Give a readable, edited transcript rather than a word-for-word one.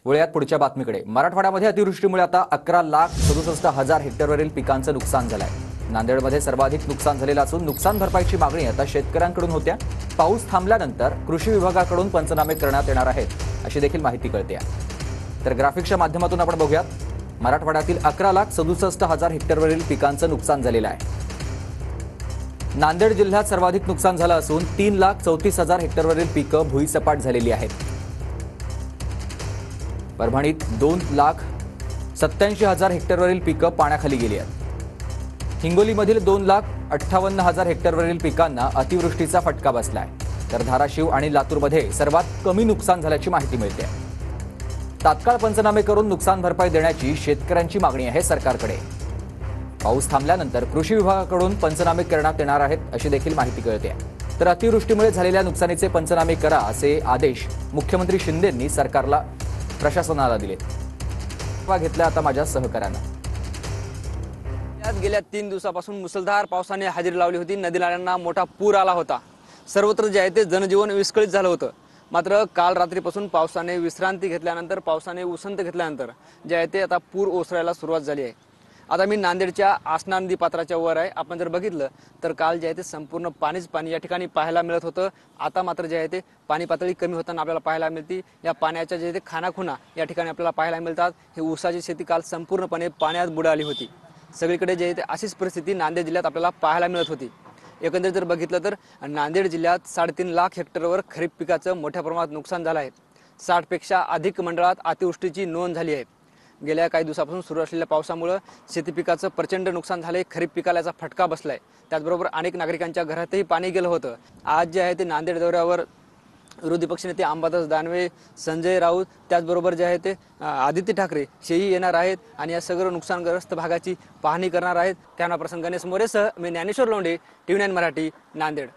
वळूयात पुढच्या बातमीकडे। मराठवाड्यामध्ये अतिवृष्टीमुळे आता 11,67,000 हेक्टरवरील पिकांचं नुकसान झालंय। नांदेडमध्ये सर्वाधिक नुकसान झालेलं असून नुकसान भरपाईची मागणी आता शेतकऱ्यांकडून होत्या। पाऊस थांबल्यानंतर कृषी विभागाकडून पंचनामे करण्यात येणार आहेत अशी देखील माहिती कळते। तर ग्राफिक्सच्या माध्यमातून आपण बघूयात। मराठवाड्यातील 11,67,000 हेक्टरवरील पिकांचं नुकसान झालेलं आहे। नांदेड जिल्ह्यात सर्वाधिक नुकसान झालं असून 3,34,000 हेक्टरवरील पिकं भुईसपाट झालेली आहेत। परभणीत 2,87,000 हेक्टरवरील पिकं पाण्याखाली गेली आहेत। हिंगोलीमधील 2,58,000 हेक्टरवरील पिकांना अतिवृष्टीचा फटका बसलाय। तर धाराशिव आणि लातूरमध्ये सर्वात कमी नुकसान झाल्याची माहिती मिळते। तात्काळ पंचनामे करून नुकसान भरपाई देण्याची शेतकऱ्यांची मागणी आहे सरकारकडे। पाऊस थांबल्यानंतर कृषी विभागाकडून पंचनामे करण्यात येणार आहेत अशी देखील माहिती कळते। तर अतिवृष्टीमुळे झालेल्या नुकसानीचे पंचनामे करा असे आदेश मुख्यमंत्री शिंदेंनी सरकारला प्रशासनाला दिले। घेतला आता माझ्या सहकार्यानं। गेल्या 3 दिवसापासून मुसळधार पावसाने हजेरी लावली होती। नदी नाल्यांना मोठा पूर आला होता। सर्वत्र जे आहे ते जनजीवन विस्कळीत झालं होतं। मात्र काल रात्रीपासून पावसाने विश्रांती घेतल्यानंतर पावसाने उसंत घेतल्यानंतर जे आहे ते आता पूर ओसरायला सुरुवात झाली आहे। आता मी नांदेडच्या आसना नदी पात्राच्या वर आहे। आपण जर बघितलं तर काल जे आहे ते संपूर्ण पाणीच पाणी या ठिकाणी पाहायला मिळत होतं। आता मात्र जे आहे ते पाणी पातळी कमी होताना आपल्याला पाहायला मिळते। या पाण्याच्या जे ते खानाखुणा या ठिकाणी आपल्याला पाहायला मिळतात। ही ऊसाची शेती काल संपूर्णपणे पाण्यात बुडाली होती। सगळीकडे जे आहे ते अशीच परिस्थिती नांदेड जिल्ह्यात आपल्याला पाहायला मिळत होती। एकंदरीत जर बघितलं तर नांदेड जिल्ह्यात 3.5 लाख हेक्टरवर खरीप पिकाचं मोठ्या प्रमाणात नुकसान झालं आहे। 60 पेक्षा अधिक मंडळात अतिवृष्टीची नोंद झाली आहे। गेल्या काही दिवसापासून सुरू असलेल्या पावसामुळे शेती पिकाचं प्रचंड नुकसान झाले। खरीप पिकाला याचा फटका बसलाय। त्याचबरोबर अनेक नागरिकांच्या घरातही पाणी गेलं होतं। आज जे आहे ते नांदेड दौऱ्यावर विरोधी पक्षनेते अंबादास दानवे, संजय राऊत, त्याचबरोबर जे आहे ते आदित्य ठाकरे हेही येणार आहेत आणि या सगळं नुकसानग्रस्त भागाची पाहणी करणार आहेत। कॅमेरा पर्सन गणेश मोरेसह मी ज्ञानेश्वर लोंढे, TV9 मराठी, नांदेड।